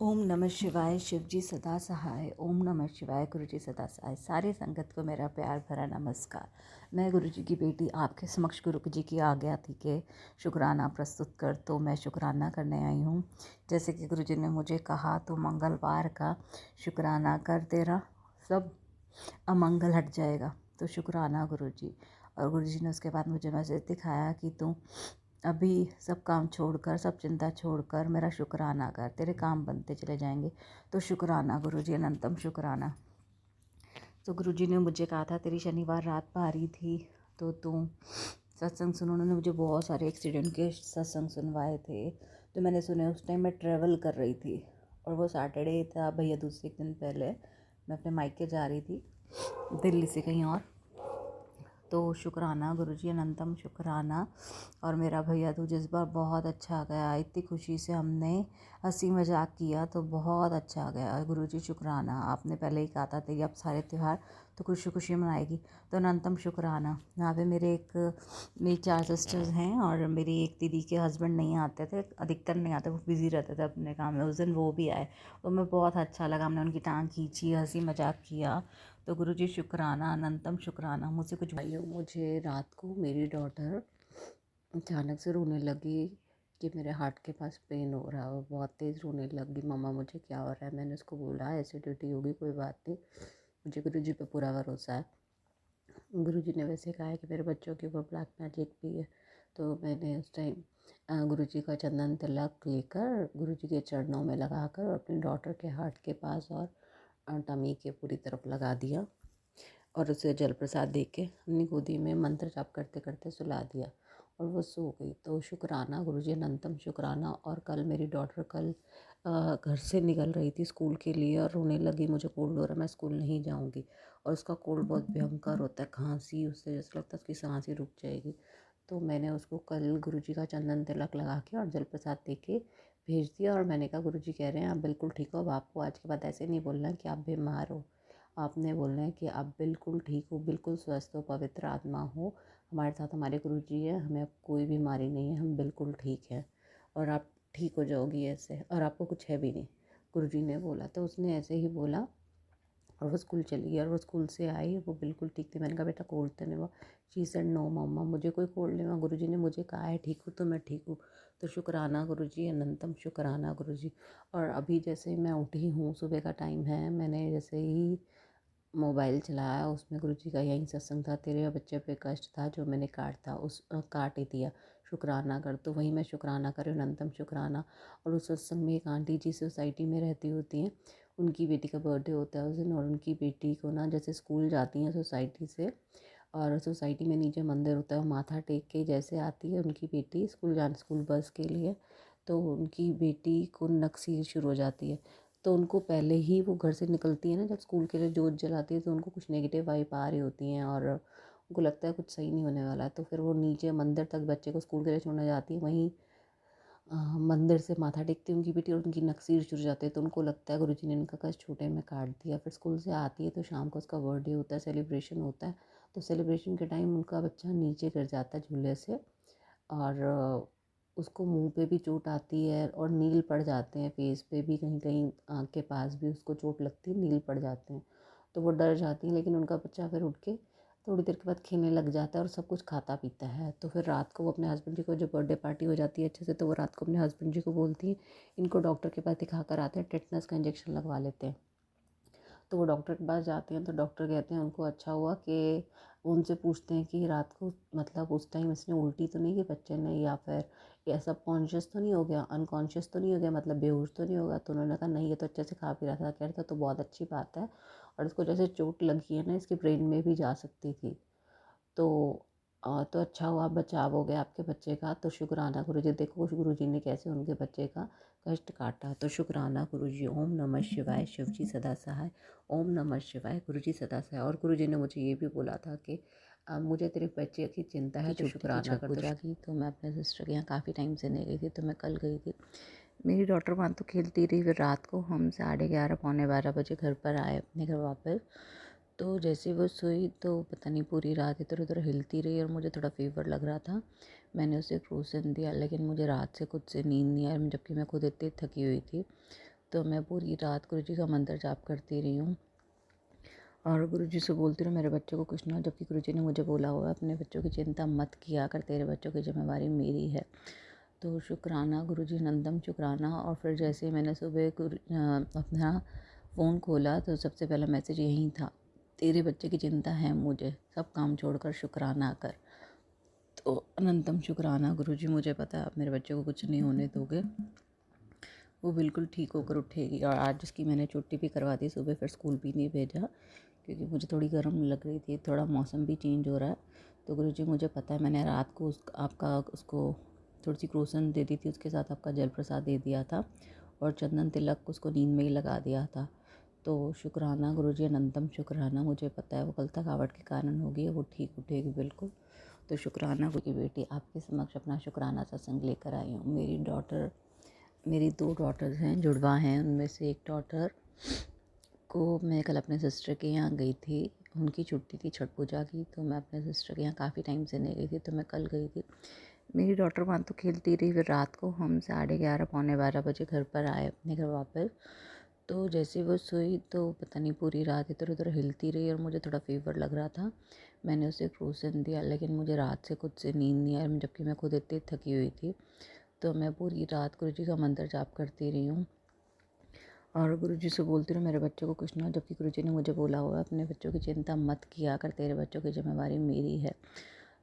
ओम नमः शिवाय। शिव जी सदा सहाय। ओम नमः शिवाय। गुरु जी सदा सहाय। सारे संगत को मेरा प्यार भरा नमस्कार। मैं गुरु जी की बेटी आपके समक्ष गुरु जी की आज्ञा थी कि शुक्राना प्रस्तुत कर, तो मैं शुक्राना करने आई हूँ। जैसे कि गुरु जी ने मुझे कहा, तो मंगलवार का शुक्राना कर, तेरा सब अमंगल हट जाएगा। तो शुक्राना गुरु जी। और गुरु जी ने उसके बाद मुझे मैसेज दिखाया कि तू अभी सब काम छोड़कर, सब चिंता छोड़कर मेरा शुक्राना कर, तेरे काम बनते चले जाएंगे। तो शुक्राना गुरु जी, अनंतम शुक्राना। तो गुरु जी ने मुझे कहा था, तेरी शनिवार रात भारी थी, तो तू सत्संग सुनो। उन्होंने मुझे बहुत सारे एक्सीडेंट के सत्संग सुनवाए थे, तो मैंने सुने। उस टाइम मैं ट्रैवल कर रही थी और वो सैटरडे था भैया दूज एक दिन पहले। मैं अपने मायके जा रही थी दिल्ली से कहीं और। तो शुक्राना गुरु जी, अनंतम शुक्राना। और मेरा भैया दूज इस बार बहुत अच्छा गया। इतनी खुशी से हमने हंसी मजाक किया, तो बहुत अच्छा गया। गुरु जी शुक्राना। आपने पहले ही कहा था तेरी अब सारे त्यौहार तो खुशी खुशी मनाएगी, तो अनंतम शुक्राना। यहाँ पे मेरी 4 सिस्टर्स हैं और मेरी एक दीदी के हस्बैंड नहीं आते थे, अधिकतर नहीं आते, वो बिज़ी रहते थे अपने काम में। उस दिन वो भी आए, तो मैं बहुत अच्छा लगा। हमने उनकी टांग खींची, हंसी मजाक किया। तो गुरु जी शुक्राना, अनंतम शुक्राना। मुझसे कुछ भाइयों, मुझे रात को मेरी डॉटर अचानक से रोने लगी कि मेरे हार्ट के पास पेन हो रहा है, और बहुत तेज़ रोने लगी। मम्मा मुझे क्या हो रहा है? मैंने उसको बोला एसिडिटी होगी, कोई बात नहीं, मुझे गुरु जी पे पूरा भरोसा है। गुरु जी ने वैसे कहा है कि मेरे बच्चों के ऊपर ब्लैक मैजिक भी है। तो मैंने उस टाइम गुरु जी का चंदन तिलक लेकर गुरु जी के चरणों में लगाकर अपनी डॉटर के हार्ट के पास और टमी के पूरी तरफ लगा दिया, और उसे जल प्रसाद दे के अपनी गोदी में मंत्र जाप करते करते सुला दिया, और वो सो गई। तो शुक्राना गुरु जी, अनंतम शुक्राना। और कल मेरी डॉटर घर से निकल रही थी स्कूल के लिए और रोने लगी, मुझे कोल्ड हो रहा है, मैं स्कूल नहीं जाऊंगी। और उसका कोल्ड बहुत भयंकर होता है, खांसी, उससे जैसे लगता है उसकी सांस ही रुक जाएगी। तो मैंने उसको कल गुरु जी का चंदन तिलक लगा के और जल प्रसाद दे के भेज दिया। और मैंने कहा, गुरु जी कह रहे हैं आप बिल्कुल ठीक हो, अब आपको आज के बाद ऐसे नहीं बोलना कि आप बीमार हो, आपने बोलना है कि आप बिल्कुल ठीक हो, बिल्कुल स्वस्थ हो, पवित्र आत्मा हो। हमारे साथ हमारे गुरु जी है, हमें अब कोई बीमारी नहीं है, हम बिल्कुल ठीक हैं, और आप ठीक हो जाओगी ऐसे, और आपको कुछ है भी नहीं, गुरु जी ने बोला। तो उसने ऐसे ही बोला और वो स्कूल चली गई। और वो स्कूल से आई, वो बिल्कुल ठीक थी। मैंने कहा, बेटा कोल्ड तो नहीं हुआ? शी सेड, नो मम्मा, मुझे कोई कोल्ड नहीं हुआ, गुरु जी ने मुझे कहा है ठीक हूँ, तो मैं ठीक हूँ। तो शुक्राना गुरु जी, अनंतम शुक्राना गुरु जी। और अभी जैसे मैं उठी हूँ, सुबह का टाइम है, मैंने जैसे ही मोबाइल चलाया, उसमें गुरु जी का यही सत्संग था, तेरे बच्चे पे कष्ट था जो मैंने काट ही दिया, शुक्राना कर। तो वही मैं शुक्राना कर रही हूँ, अनंतम शुक्राना। और उस सत्संग में एक आंटी जी सोसाइटी में रहती होती हैं, उनकी बेटी का बर्थडे होता है उस दिन, और उनकी बेटी को ना, जैसे स्कूल जाती हैं सोसाइटी से, और सोसाइटी में नीचे मंदिर होता है, वो माथा टेक के जैसे आती है उनकी बेटी स्कूल बस के लिए, तो उनकी बेटी को नक्सीर शुरू हो जाती है। तो उनको पहले ही, वो घर से निकलती है ना जब स्कूल के लिए जोत जलाती है, तो उनको कुछ नेगेटिव वाइब आ रही होती हैं, और उनको लगता है कुछ सही नहीं होने वाला है। तो फिर वो नीचे मंदिर तक बच्चे को स्कूल के लिए छोड़ने जाती है, वहीं मंदिर से माथा टेकती है उनकी बेटी, और उनकी नक्सीर जुड़ जाते हैं। तो उनको लगता है गुरु जी ने इनका कष्ट छोटे में काट दिया। फिर स्कूल से आती है, तो शाम को उसका बर्थडे होता है, सेलिब्रेशन होता है। तो सेलिब्रेशन के टाइम उनका बच्चा नीचे गिर जाता है झूले से, और उसको मुंह पे भी चोट आती है, और नील पड़ जाते हैं, फेस पे भी, कहीं कहीं आँख के पास भी उसको चोट लगती है, नील पड़ जाते हैं। तो वो डर जाती है, लेकिन उनका बच्चा फिर उठ के थोड़ी देर के बाद खेलने लग जाता है और सब कुछ खाता पीता है। तो फिर रात को वो अपने हस्बैंड जी को, जब बर्थडे पार्टी हो जाती है अच्छे से, तो वो रात को अपने हस्बैंड जी को बोलती है, इनको डॉक्टर के पास दिखा कर आते हैं, टेटनस का इंजेक्शन लगवा लेते हैं। तो वो डॉक्टर के पास जाते हैं, तो डॉक्टर कहते हैं उनको अच्छा हुआ कि वो उनसे पूछते हैं कि रात को, मतलब उस टाइम इसने उल्टी तो नहीं की बच्चे ने, या फिर ये सब कॉन्शियस तो नहीं हो गया, अनकॉन्शियस तो नहीं हो गया, मतलब बेहोश तो नहीं होगा? तो उन्होंने कहा नहीं, ये तो अच्छे से खा पी रहा था। कह रहा था तो बहुत अच्छी बात है, और इसको जैसे चोट लगी है ना, इसके ब्रेन में भी जा सकती थी। तो तो अच्छा हुआ, बचाव हो गया आपके बच्चे का। तो शुक्राना गुरु जी, देखो गुरु जी ने कैसे उनके बच्चे का कष्ट काटा। तो शुक्राना गुरु जी। ओम नमः शिवाय। शिव जी सदा सहाय। ओम नमः शिवाय। गुरु जी सदा सहाय। और गुरु जी ने मुझे ये भी बोला था कि मुझे तेरे बच्चे की चिंता है, तो शुक्राना कर। पूजा की, तो मैं अपने सिस्टर के यहाँ काफ़ी टाइम से नहीं गई थी, तो मैं कल गई थी। मेरी डॉटर वहाँ तो खेलती रही, फिर रात को हम 11:30 पौने 12 बजे घर पर आए अपने घर वापस। तो जैसे वो सोई, तो पता नहीं पूरी रात इधर उधर हिलती रही, और मुझे थोड़ा फीवर लग रहा था। मैंने उसे क्रोसिन दिया, लेकिन मुझे रात से खुद से नींद नहीं आई, जबकि मैं खुद इतनी थकी हुई थी। तो मैं पूरी रात गुरु जी का मंत्र जाप करती रही हूँ और गुरु जी से बोलती रही मेरे बच्चों को कुछ ना हो, जबकि गुरु जी ने मुझे बोला हुआ है अपने बच्चों की चिंता मत किया कर, तेरे बच्चों की जिम्मेवारी मेरी है। तो शुक्राना गुरु जी, नंदम शुक्राना। और फिर जैसे ही मैंने सुबह अपना फ़ोन खोला तो सबसे पहला मैसेज यही था, तेरे बच्चे की चिंता है मुझे, सब काम छोड़कर शुक्राना कर। तो अनंतम शुक्राना गुरु जी, मुझे पता है आप मेरे बच्चे को कुछ नहीं होने दोगे, वो बिल्कुल ठीक होकर उठेगी। और आज उसकी मैंने छुट्टी भी करवा दी, सुबह फिर स्कूल भी नहीं भेजा क्योंकि मुझे थोड़ी गर्म लग रही थी, थोड़ा मौसम भी चेंज हो रहा है। तो गुरु जी मुझे पता है, मैंने रात को आपका उसको थोड़ी सी क्रोसन दे दी थी, उसके साथ आपका जल प्रसाद दे दिया था और चंदन तिलक उसको नींद में ही लगा दिया था। तो शुक्राना गुरु जी, अनंतम शुक्राना। मुझे पता है वो कल थकावट के कारण होगी, वो ठीक उठेगी बिल्कुल। तो शुक्राना गुरु की बेटी आपके समक्ष अपना शुक्राना सत्संग लेकर आई हूँ। मेरी 2 डॉटर्स हैं, जुड़वा हैं। उनमें से एक डॉटर को मैं कल अपने सिस्टर के यहाँ गई थी, उनकी छुट्टी थी छठ पूजा की, तो मैं अपने सिस्टर के यहाँ काफ़ी टाइम से नहीं गई थी, तो मैं कल गई थी। मेरी डॉटर वहाँ तो खेलती रही, फिर रात को हम 11:30 पौने 12 बजे घर पर आए अपने घर वापस। तो जैसे वो सोई तो पता नहीं पूरी रात इधर उधर हिलती रही और मुझे थोड़ा फीवर लग रहा था। मैंने उसे क्रोसिन दिया, लेकिन मुझे रात से खुद से नींद नहीं आई, जबकि मैं खुद इतनी थकी हुई थी। तो मैं पूरी रात गुरु जी का मंत्र जाप करती रही हूँ और गुरु जी से बोलती रही मेरे बच्चों को कुछ ना हो, जबकि गुरु जी ने मुझे बोला हुआ है अपने बच्चों की चिंता मत किया कर, तेरे बच्चों की जिम्मेवारी मेरी है।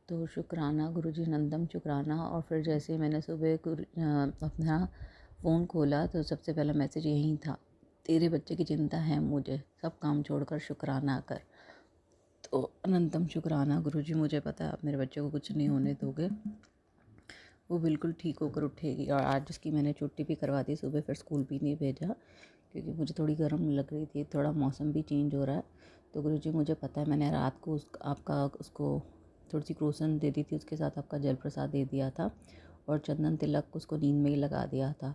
तो शुक्राना गुरु जी, नंदम शुक्राना। और फिर जैसे ही मैंने सुबह अपना फ़ोन खोला तो सबसे पहला मैसेज यही था, तेरे बच्चे की चिंता है मुझे, सब काम छोड़कर शुक्राना कर। तो अनंतम शुक्राना गुरु जी, मुझे पता है आप मेरे बच्चे को कुछ नहीं होने दोगे, वो बिल्कुल ठीक होकर उठेगी। और आज उसकी मैंने छुट्टी भी करवा दी, सुबह फिर स्कूल भी नहीं भेजा क्योंकि मुझे थोड़ी गर्म लग रही थी, थोड़ा मौसम भी चेंज हो रहा है। तो गुरु जी मुझे पता है, मैंने रात को आपका उसको थोड़ी सी क्रोसन दे दी थी, उसके साथ आपका जल प्रसाद दे दिया था और चंदन तिलक उसको नींद में ही लगा दिया था।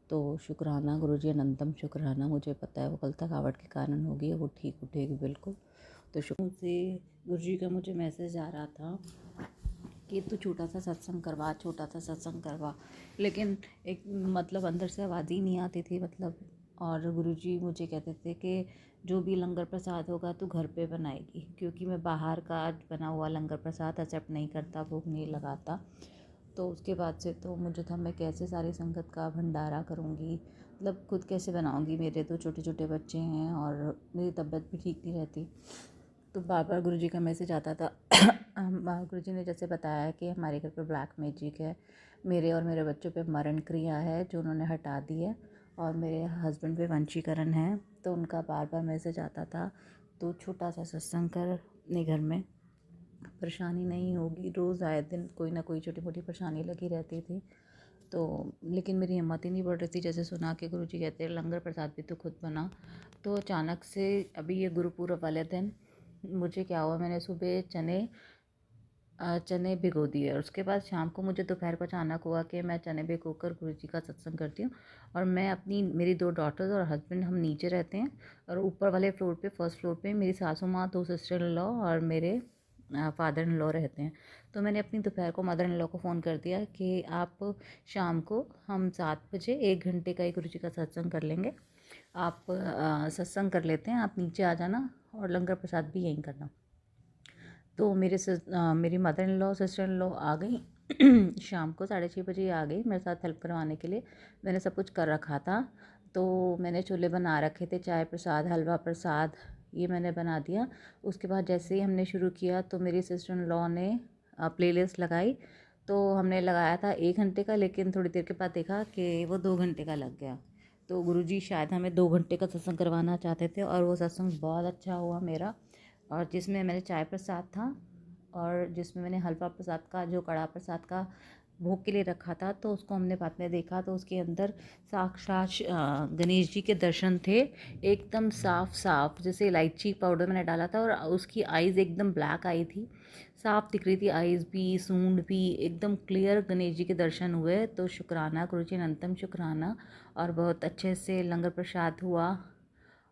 तो शुक्राना गुरु जी, अनंतम शुक्राना। मुझे पता है वो कल थकावट के कारण होगी, वो ठीक उठेगी बिल्कुल। तो शुक्र से गुरु जी का मुझे मैसेज आ रहा था कि तू छोटा सा सत्संग करवा, छोटा सा सत्संग करवा, लेकिन एक मतलब अंदर से आवाज़ ही नहीं आती थी मतलब। और गुरुजी मुझे कहते थे कि जो भी लंगर प्रसाद होगा तू घर पे बनाएगी, क्योंकि मैं बाहर का बना हुआ लंगर प्रसाद एक्सेप्ट नहीं करता, भोग नहीं लगाता। तो उसके बाद से तो मुझे था मैं कैसे सारी संगत का भंडारा करूँगी, मतलब खुद कैसे बनाऊँगी, मेरे तो छोटे छोटे बच्चे हैं और मेरी तबीयत भी ठीक नहीं रहती। तो बार बार गुरु जी का मैसेज आता था। गुरु जी ने जैसे बताया कि हमारे घर पर ब्लैक मैजिक है, मेरे और मेरे बच्चों पे मरण क्रिया है जो उन्होंने हटा दी है, और मेरे हस्बैंड पे वंशीकरण है। तो उनका बार बार मैसेज आता था, तो छोटा सा सत्संग कर, अपने घर में परेशानी नहीं होगी। रोज़ आए दिन कोई ना कोई छोटी मोटी परेशानी लगी रहती थी। तो लेकिन मेरी हिम्मत ही नहीं बढ़ रही थी। जैसे सुना कि गुरु जी कहते हैं लंगर प्रसाद भी तो खुद बना। तो अचानक से अभी ये गुरुपुरब वाले दिन मुझे क्या हुआ, मैंने सुबह चने भिगो दिए और उसके बाद शाम को मुझे दोपहर को अचानक हुआ कि मैं चने भिगो कर गुरु जी का सत्संग करती हूँ। और मैं मेरी 2 डॉटर्स और हस्बैंड हम नीचे रहते हैं, और ऊपर वाले फ्लोर पे, फर्स्ट फ्लोर पे मेरी सासू माँ, 2 सिस्टर इन लॉ और मेरे फादर इन लॉ रहते हैं। तो मैंने अपनी दोपहर को मदर इन लॉ को फ़ोन कर दिया कि आप शाम को हम 7 बजे 1 घंटे का ही गुरु जी का सत्संग कर लेंगे, आप सत्संग कर लेते हैं, आप नीचे आ जाना और लंगर प्रसाद भी यहीं करना। तो मेरी mother in law, sister in law आ गई शाम को 6:30 बजे आ गई मेरे साथ हेल्प करवाने के लिए। मैंने सब कुछ कर रखा था, तो मैंने छोले बना रखे थे, चाय प्रसाद, हलवा प्रसाद, ये मैंने बना दिया। उसके बाद जैसे ही हमने शुरू किया तो मेरी सिस्टर इन लॉ ने प्लेलिस्ट लगाई। तो हमने लगाया था 1 घंटे का, लेकिन थोड़ी देर के बाद देखा कि वो 2 घंटे का लग गया। तो गुरुजी शायद हमें 2 घंटे का सत्संग करवाना चाहते थे, और वो सत्संग बहुत अच्छा हुआ मेरा। और जिसमें मैंने चाय प्रसाद था, और जिसमें मैंने हलवा प्रसाद का, जो कड़ा प्रसाद का भोग के लिए रखा था, तो उसको हमने बाद में देखा तो उसके अंदर साक्षात गणेश जी के दर्शन थे, एकदम साफ साफ, जैसे इलायची पाउडर मैंने डाला था और उसकी आइज़ एकदम ब्लैक आई थी, साफ दिख रही थी आइज़ भी, सूंड भी, एकदम क्लियर गणेश जी के दर्शन हुए। तो शुक्राना गुरु जी, अनंतम शुक्राना। और बहुत अच्छे से लंगर प्रसाद हुआ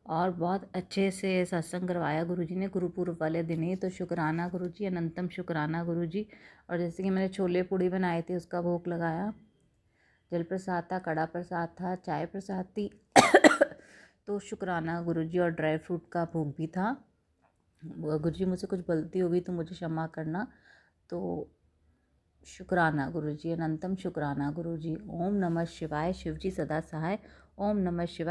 और बहुत अच्छे से सत्संग करवाया गुरुजी ने गुरुपुरब वाले दिन ही। तो शुक्राना गुरुजी, अनंतम शुक्राना गुरुजी। और जैसे कि मैंने छोले पूड़ी बनाए थे, उसका भोग लगाया। जल प्रसाद था, कड़ा प्रसाद था, चाय प्रसाद थी तो शुक्राना गुरुजी, और ड्राई फ्रूट का भोग भी था। गुरुजी मुझसे कुछ गलती हो गई तो मुझे क्षमा करना। तो शुक्राना गुरुजी, अनंतम शुक्राना गुरुजी। ओम नमः शिवाय, शिवजी सदा सहाय। ओम नमः शिवाय।